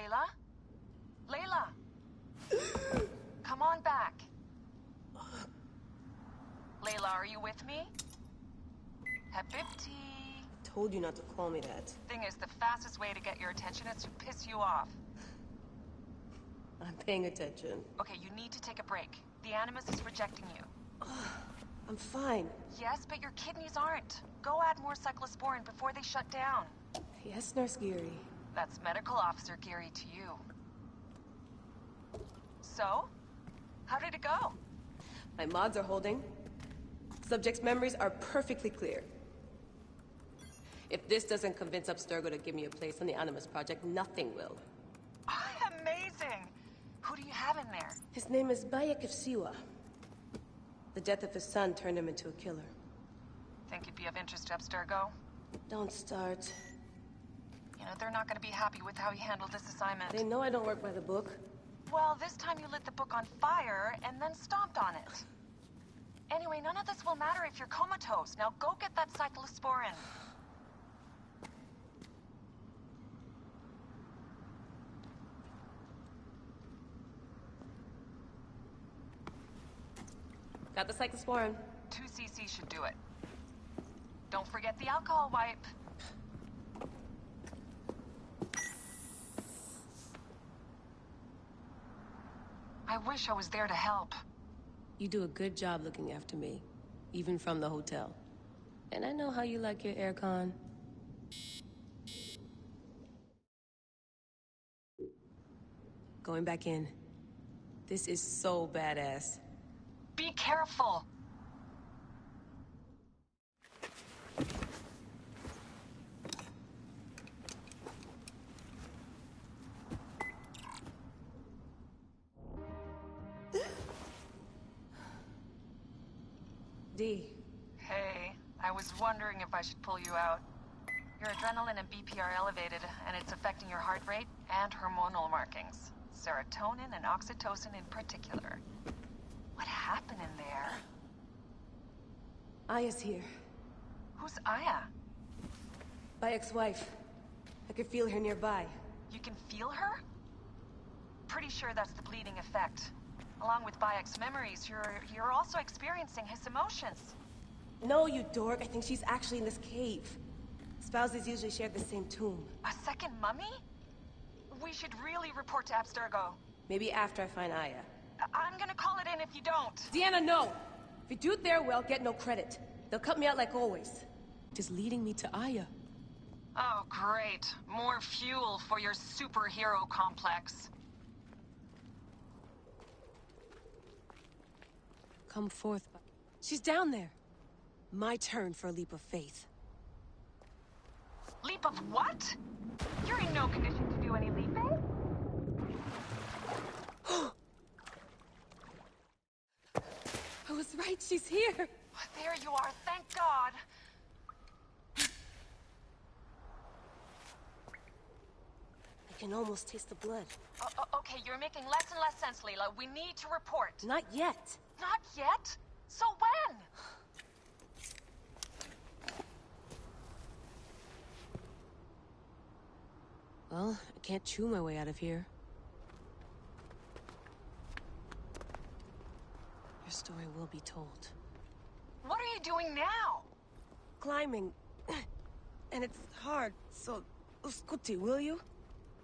Layla? Layla! Come on back. Layla, are you with me? Habibti. I told you not to call me that. Thing is, the fastest way to get your attention is to piss you off. I'm paying attention. Okay, you need to take a break. The Animus is rejecting you. I'm fine. Yes, but your kidneys aren't. Go add more cyclosporin before they shut down. Yes, Nurse Geary. That's Medical Officer Geary to you. So? How did it go? My mods are holding. Subject's memories are perfectly clear. If this doesn't convince Abstergo to give me a place on the Animus Project, nothing will. Amazing! Who do you have in there? His name is Bayek of Siwa. The death of his son turned him into a killer. Think you'd be of interest to Abstergo? Don't start. You know, they're not gonna be happy with how he handled this assignment. They know I don't work by the book. Well, this time you lit the book on fire and then stomped on it. Anyway, none of this will matter if you're comatose. Now go get that cyclosporin. Got the cyclosporin. 2 cc should do it. Don't forget the alcohol wipe. I wish I was there to help. You do a good job looking after me, even from the hotel. And I know how you like your aircon. Going back in. This is so badass. Be careful! D. Hey, I was wondering if I should pull you out. Your adrenaline and BP are elevated, and it's affecting your heart rate and hormonal markings. Serotonin and oxytocin in particular. What happened in there? Aya's here. Who's Aya? My ex-wife. I could feel her nearby. You can feel her? Pretty sure that's the bleeding effect. Along with Bayek's memories, you're also experiencing his emotions. No, you dork. I think she's actually in this cave. Spouses usually share the same tomb. A second mummy? We should really report to Abstergo. Maybe after I find Aya. I'm gonna call it in if you don't. Deanna, no! If you do their well, get no credit. They'll cut me out like always. Just leading me to Aya. Oh, great. More fuel for your superhero complex. Come forth. She's down there. My turn for a leap of faith. Leap of what? You're in no condition to do any leaping. I was right, she's here. There you are, thank God. I can almost taste the blood. Okay, you're making less and less sense, Layla. We need to report. Not yet. Not yet? So when? Well, I can't chew my way out of here. Your story will be told. What are you doing now? Climbing. And it's hard, so... Uskuti, will you?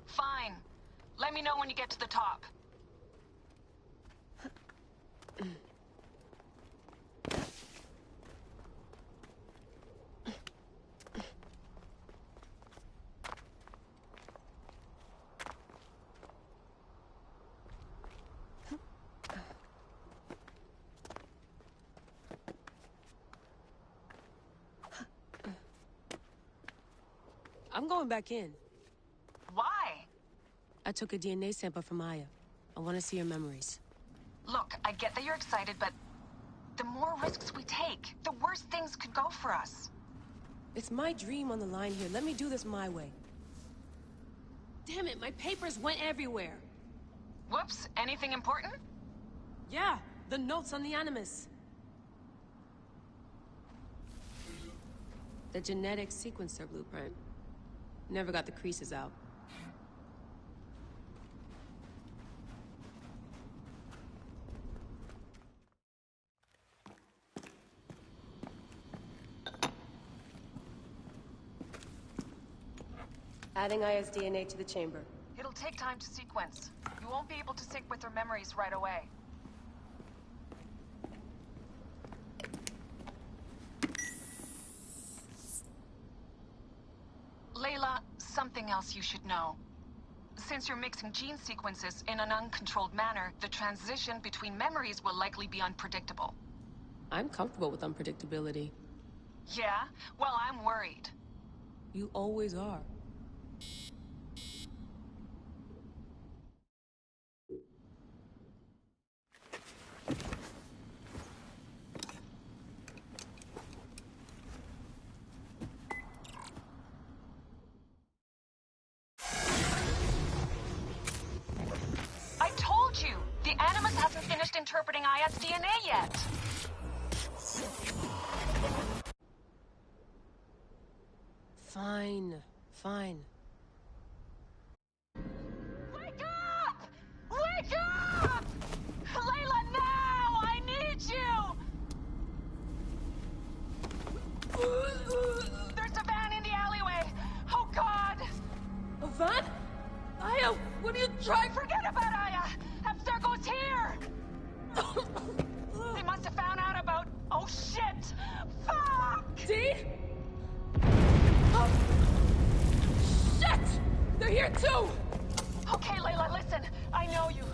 Fine. Let me know when you get to the top. I'm going back in. Why? I took a DNA sample from Aya. I want to see her memories. Look, I get that you're excited, but the more risks we take, the worse things could go for us. It's my dream on the line here. Let me do this my way. Damn it, my papers went everywhere. Whoops, anything important? Yeah, the notes on the Animus. The genetic sequencer blueprint. Never got the creases out. Adding ISDNA to the chamber. It'll take time to sequence. You won't be able to sync with her memories right away. Layla, something else you should know. Since you're mixing gene sequences in an uncontrolled manner, the transition between memories will likely be unpredictable. I'm comfortable with unpredictability. Yeah? Well, I'm worried. You always are. I told you! The Animus hasn't finished interpreting ISDNA yet! Fine. Fine. Wake up! Wake up! Layla, now! I need you! There's a van in the alleyway! Oh, God! A van? Aya, what are you trying? Forget about Aya! Abstergo's here! They must have found out about... Oh, shit! Fuck! D? Oh. Shit! They're here too! Okay, Layla, listen. I know you.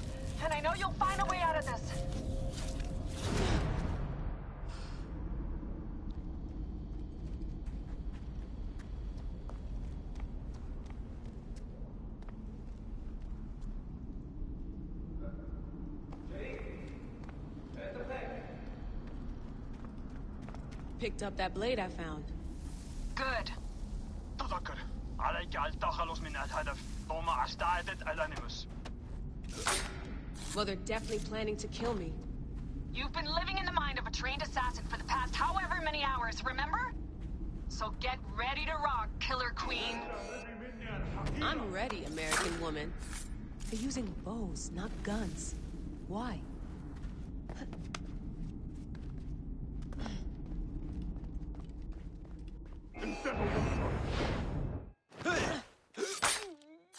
And I know you'll find a way out of this. Picked up that blade I found. Good. تذكر عليك التخلص من الهدف ومع استعادة الأنيموس. Well, they're definitely planning to kill me. You've been living in the mind of a trained assassin for the past however many hours, remember? So get ready to rock, Killer Queen. I'm ready, American woman. They're using bows, not guns. Why?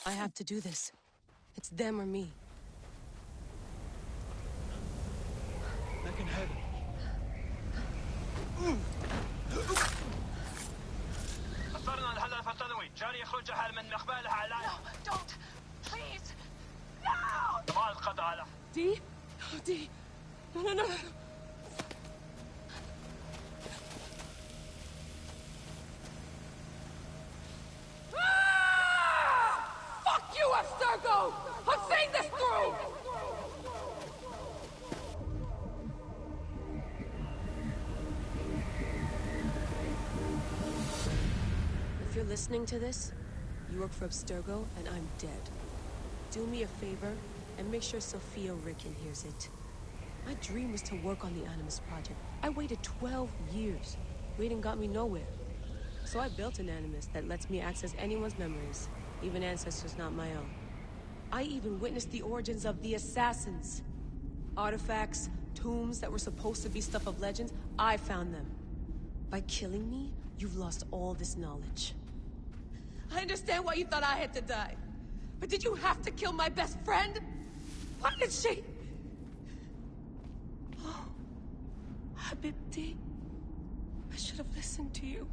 I have to do this. It's them or me. لكن هذا أصرنا الهدف التنوي جاري يخرج حال من مقبالها على No, don't. Please. No! ما القضاء على D? Oh, D. No, no, no, no. Fuck you, Abstergo! I'm seeing this through! If you're listening to this, you work for Abstergo, and I'm dead. Do me a favor, and make sure Sophia Ricken hears it. My dream was to work on the Animus Project. I waited 12 years. Waiting got me nowhere. So I built an Animus that lets me access anyone's memories, even ancestors not my own. I even witnessed the origins of the Assassins. Artifacts, tombs that were supposed to be stuff of legends, I found them. By killing me, you've lost all this knowledge. I understand why you thought I had to die. But did you have to kill my best friend? Why did she... Oh, Habibti. I should have listened to you.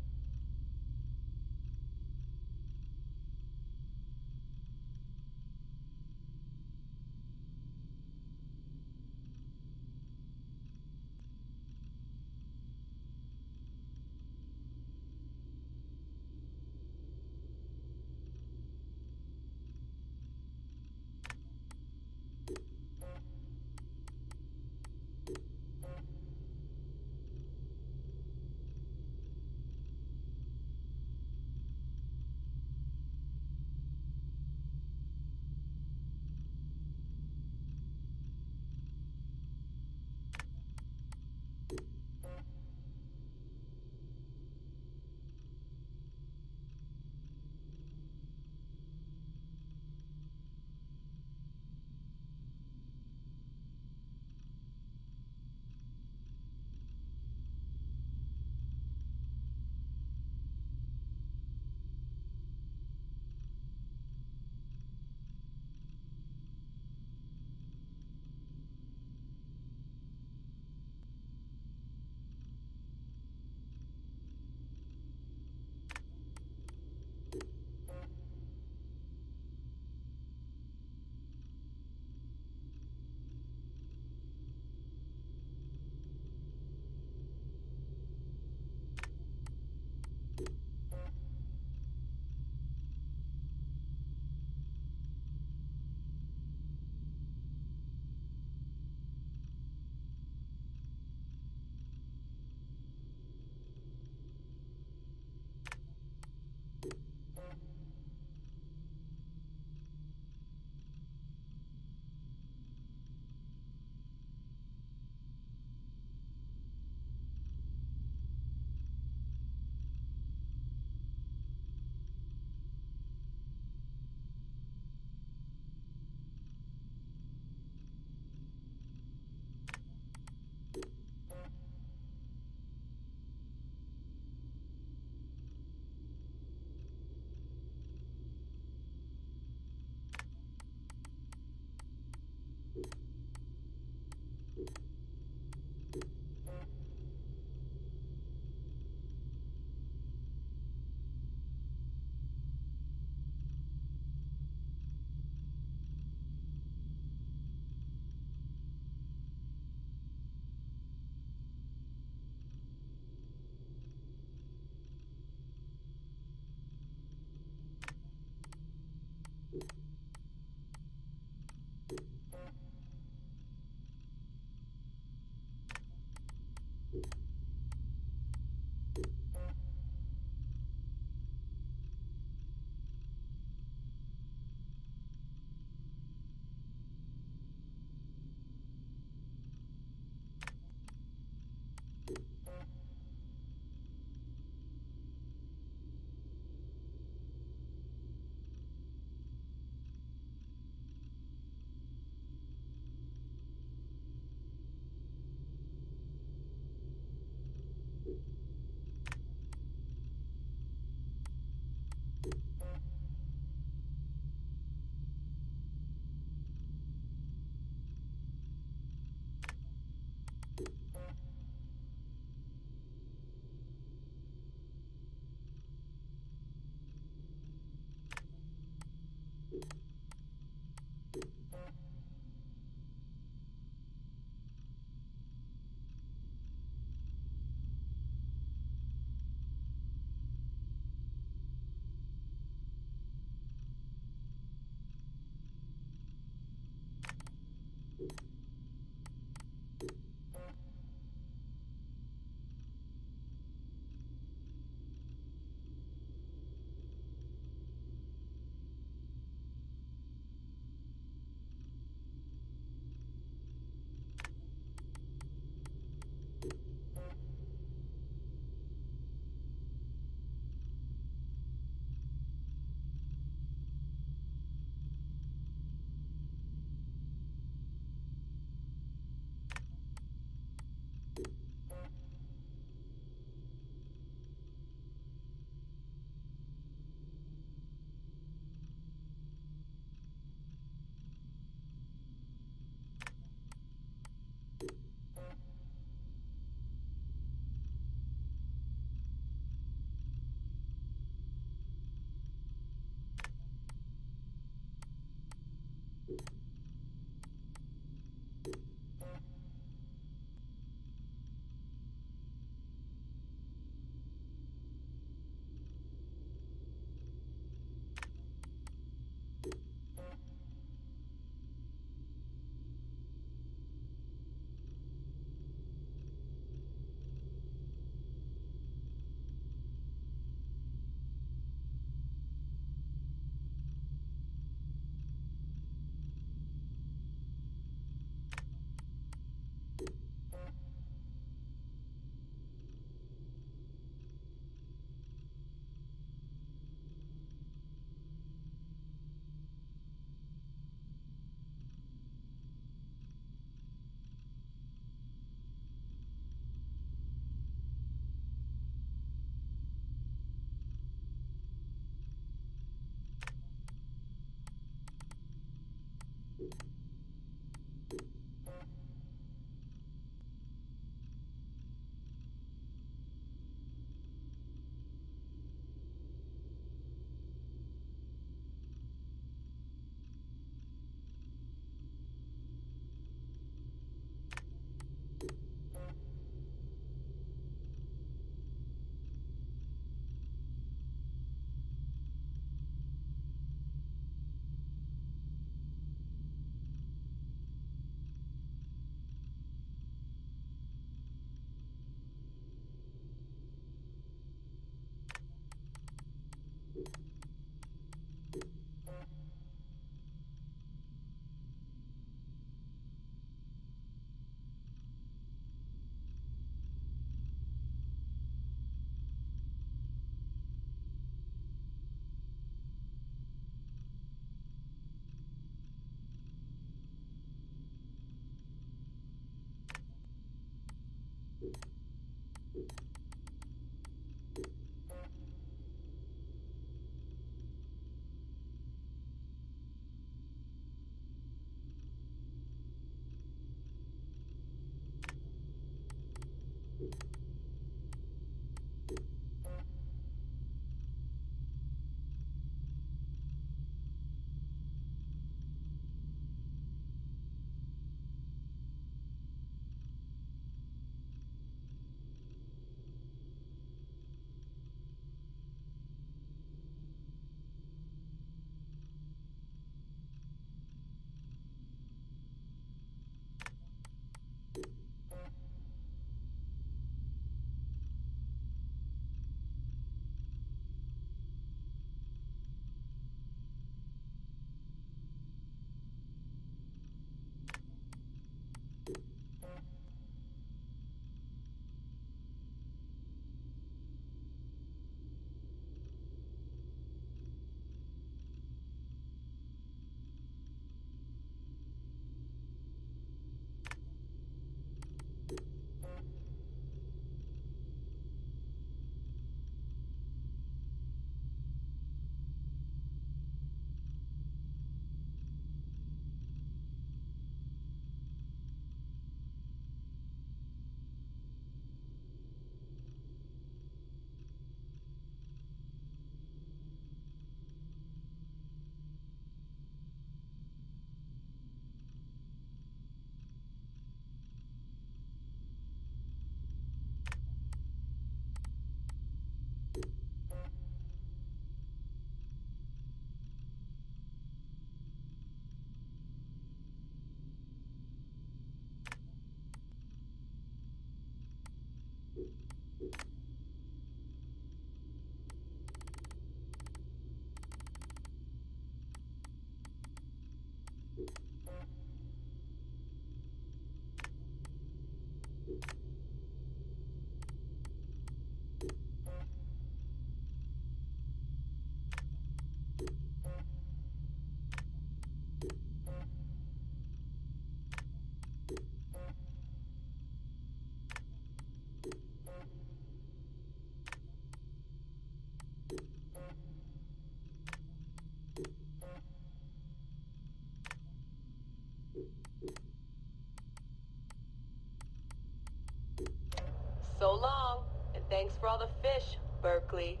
So long, and thanks for all the fish, Berkeley.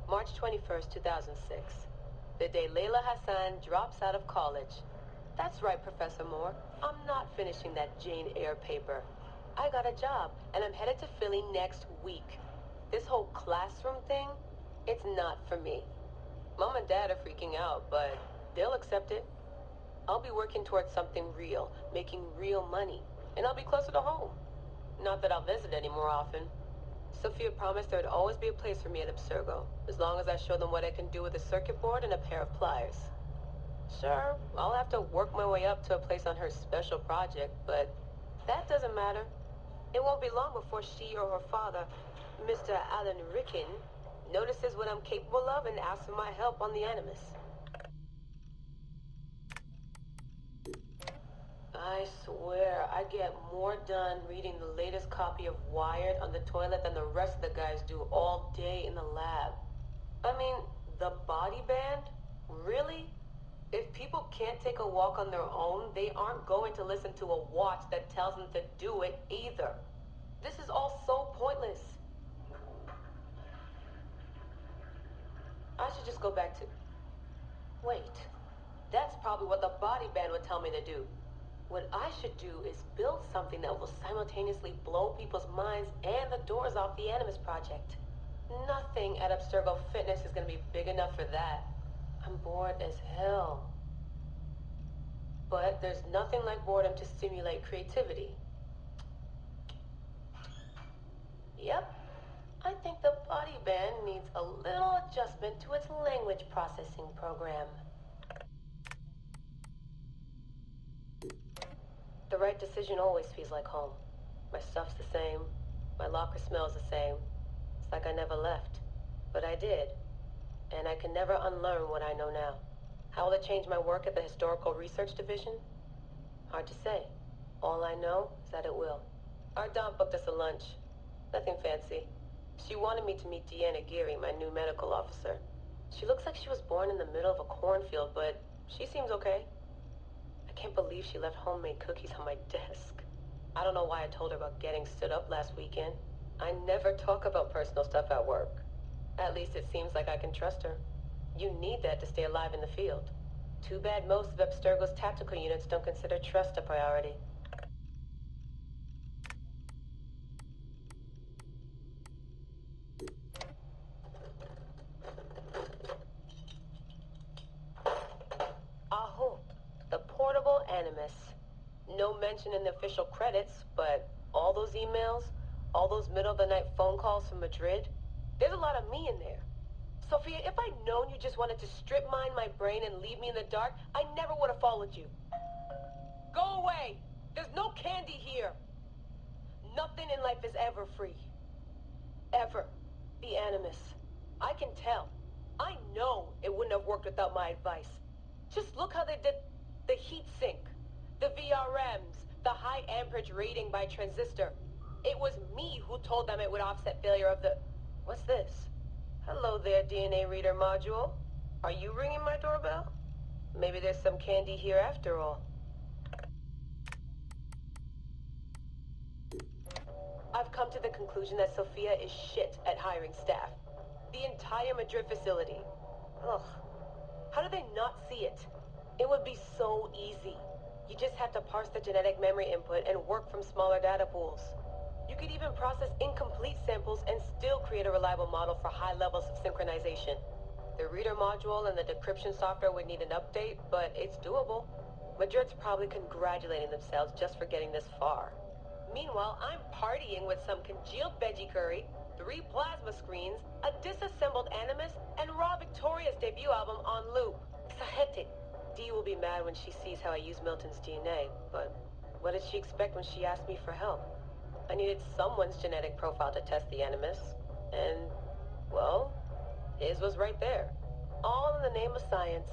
March 21st, 2006. The day Layla Hassan drops out of college. That's right, Professor Moore. I'm not finishing that Jane Eyre paper. I got a job, and I'm headed to Philly next week. This whole classroom thing, it's not for me. Mom and Dad are freaking out, but they'll accept it. I'll be working towards something real, making real money, and I'll be closer to home. Not that I'll visit any more often. Sophia promised there'd always be a place for me at Abstergo, as long as I show them what I can do with a circuit board and a pair of pliers. Sure, I'll have to work my way up to a place on her special project, but that doesn't matter. It won't be long before she or her father, Mr. Alan Ricken, notices what I'm capable of and asks for my help on the Animus. I swear, I get more done reading the latest copy of Wired on the toilet than the rest of the guys do all day in the lab. I mean, the body band? Really? If people can't take a walk on their own, they aren't going to listen to a watch that tells them to do it either. This is all so pointless. I should just go back to... Wait. That's probably what the body band would tell me to do. What I should do is build something that will simultaneously blow people's minds and the doors off the Animus Project. Nothing at Abstergo Fitness is going to be big enough for that. I'm bored as hell. But there's nothing like boredom to stimulate creativity. Yep. I think the body band needs a little adjustment to its language processing program. The right decision always feels like home. My stuff's the same. My locker smells the same. It's like I never left. But I did. And I can never unlearn what I know now. How will it change my work at the Historical Research Division? Hard to say. All I know is that it will. Our Dom booked us a lunch. Nothing fancy. She wanted me to meet Deanna Geary, my new medical officer. She looks like she was born in the middle of a cornfield, but she seems okay. I can't believe she left homemade cookies on my desk. I don't know why I told her about getting stood up last weekend. I never talk about personal stuff at work. At least it seems like I can trust her. You need that to stay alive in the field. Too bad most of Abstergo's tactical units don't consider trust a priority. Aho, the portable Animus. No mention in the official credits, but all those emails, all those middle-of-the-night phone calls from Madrid, there's a lot of me in there. Sophia, if I'd known you just wanted to strip mine my brain and leave me in the dark, I never would have followed you. Go away! There's no candy here! Nothing in life is ever free. Ever. The Animus. I can tell. I know it wouldn't have worked without my advice. Just look how they did the heat sink, the VRMs, the high amperage rating by transistor. It was me who told them it would offset failure of the... What's this? Hello there, DNA reader module. Are you ringing my doorbell? Maybe there's some candy here after all. I've come to the conclusion that Sophia is shit at hiring staff. The entire Madrid facility. Ugh. How do they not see it? It would be so easy. You just have to parse the genetic memory input and work from smaller data pools. You could even process incomplete samples and still create a reliable model for high levels of synchronization. The reader module and the decryption software would need an update, but it's doable. Madrid's probably congratulating themselves just for getting this far. Meanwhile, I'm partying with some congealed veggie curry, 3 plasma screens, a disassembled Animus, and Raw Victoria's debut album on loop. Exahete. Dee will be mad when she sees how I use Milton's DNA, but what did she expect when she asked me for help? I needed someone's genetic profile to test the Animus, and, well, his was right there. All in the name of science.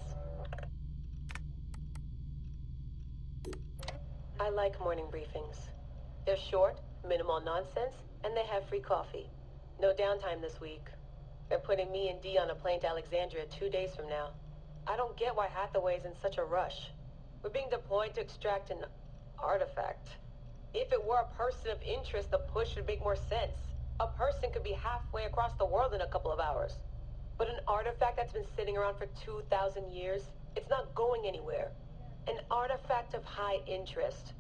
I like morning briefings. They're short, minimal nonsense, and they have free coffee. No downtime this week. They're putting me and Dee on a plane to Alexandria 2 days from now. I don't get why Hathaway's in such a rush. We're being deployed to extract an artifact. If it were a person of interest, the push would make more sense. A person could be halfway across the world in a couple of hours. But an artifact that's been sitting around for 2,000 years, it's not going anywhere. An artifact of high interest.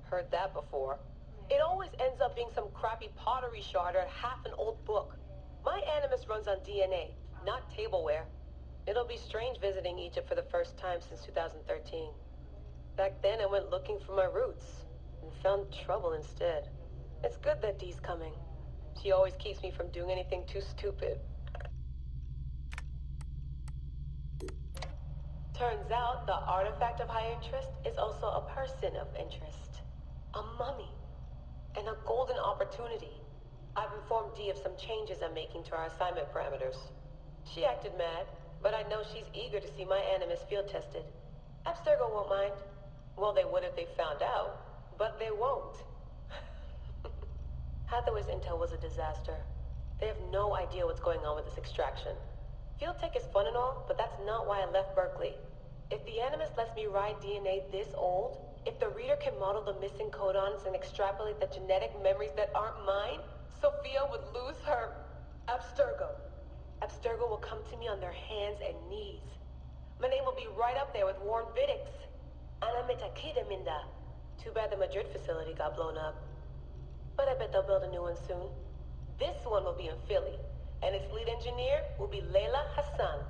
Heard that before. It always ends up being some crappy pottery shard or half an old book. My animus runs on DNA, not tableware. It'll be strange visiting Egypt for the first time since 2013. Back then I went looking for my roots, and found trouble instead. It's good that Dee's coming. She always keeps me from doing anything too stupid. Turns out the artifact of high interest is also a person of interest. A mummy. And a golden opportunity. I've informed Dee of some changes I'm making to our assignment parameters. She acted mad, but I know she's eager to see my animus field tested. Abstergo won't mind. Well, they would if they found out, but they won't. Hathaway's intel was a disaster. They have no idea what's going on with this extraction. Field tech is fun and all, but that's not why I left Berkeley. If the Animus lets me ride DNA this old, if the reader can model the missing codons and extrapolate the genetic memories that aren't mine, Sophia would lose her Abstergo. Abstergo will come to me on their hands and knees. My name will be right up there with Warren Viddick's. Minda. Too bad the Madrid facility got blown up. But I bet they'll build a new one soon. This one will be in Philly, and its lead engineer will be Layla Hassan.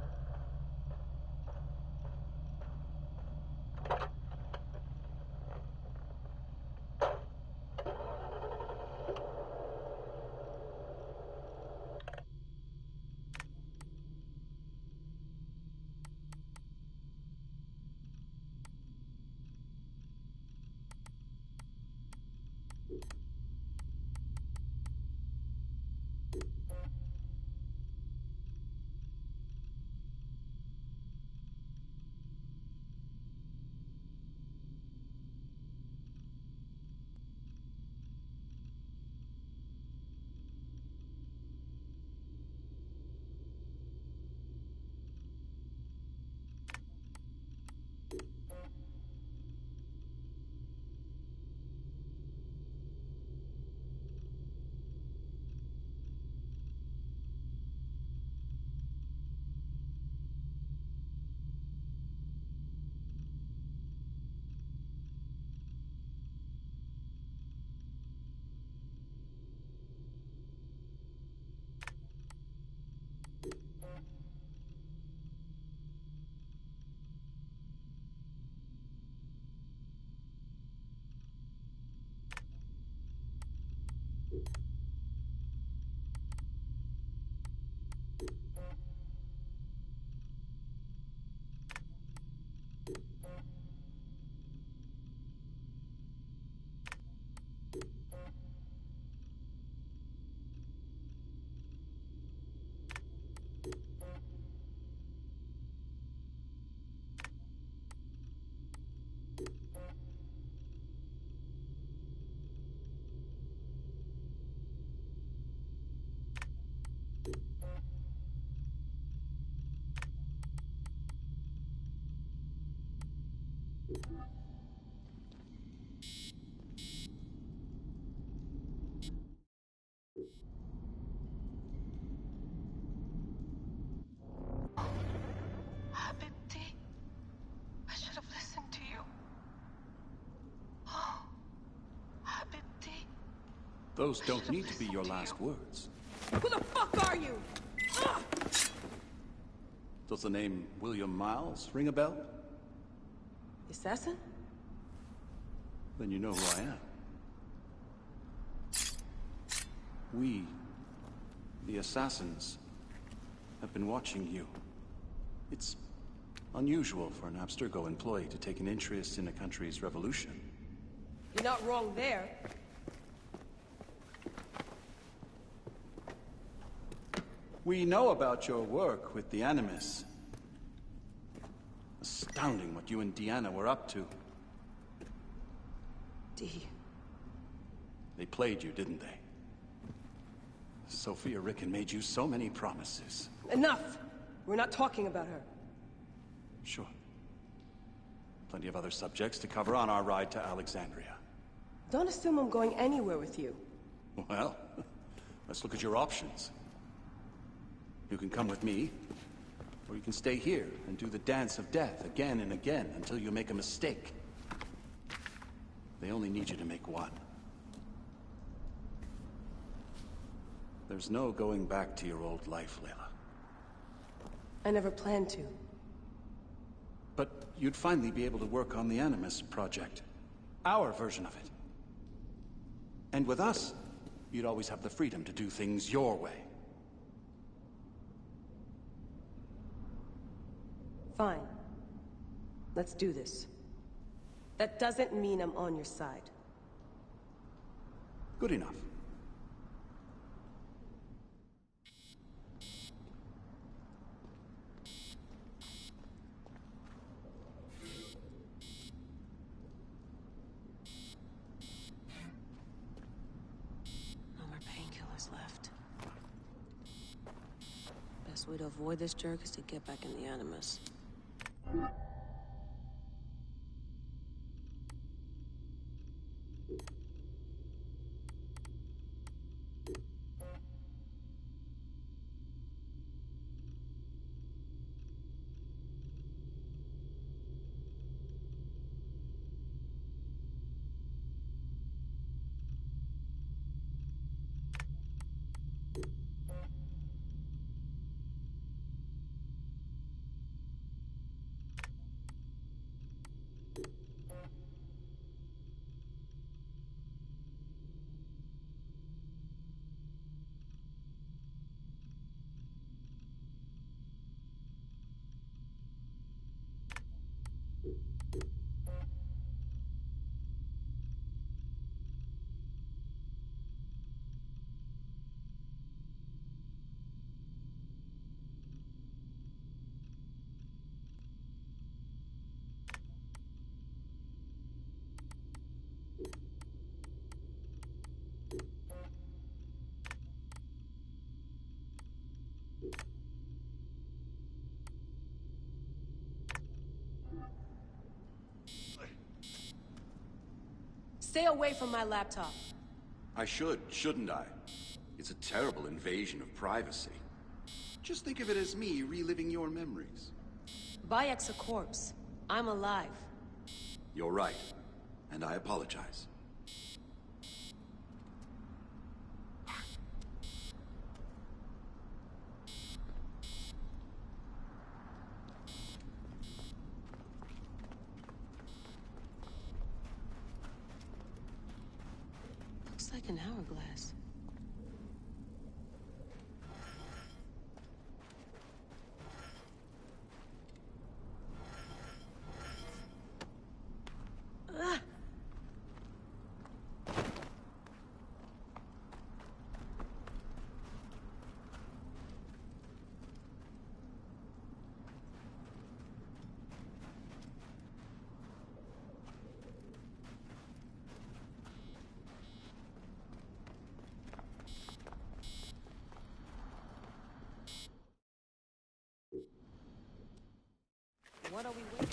Habibti, I should have listened to you. Oh, Habibti. Those don't need to be your last words. Who the fuck are you? Ah! Does the name William Miles ring a bell? The assassin? Then you know who I am. We, the assassins, have been watching you. It's unusual for an Abstergo employee to take an interest in a country's revolution. You're not wrong there. We know about your work with the Animus. Astounding what you and Deanna were up to. Dee. They played you, didn't they? Sophia Ricken made you so many promises. Enough! We're not talking about her. Sure. Plenty of other subjects to cover on our ride to Alexandria. Don't assume I'm going anywhere with you. Well, Let's look at your options. You can come with me, or you can stay here and do the dance of death again and again until you make a mistake. They only need you to make one. There's no going back to your old life, Layla. I never planned to. But you'd finally be able to work on the Animus project. Our version of it. And with us, you'd always have the freedom to do things your way. Fine. Let's do this. That doesn't mean I'm on your side. Good enough. No more painkillers left. Best way to avoid this jerk is to get back in the Animus. Stay away from my laptop. I should, shouldn't I? It's a terrible invasion of privacy. Just think of it as me reliving your memories. Bayek's a corpse. I'm alive. You're right, and I apologize. Looks like an hourglass. Ah! What are we waiting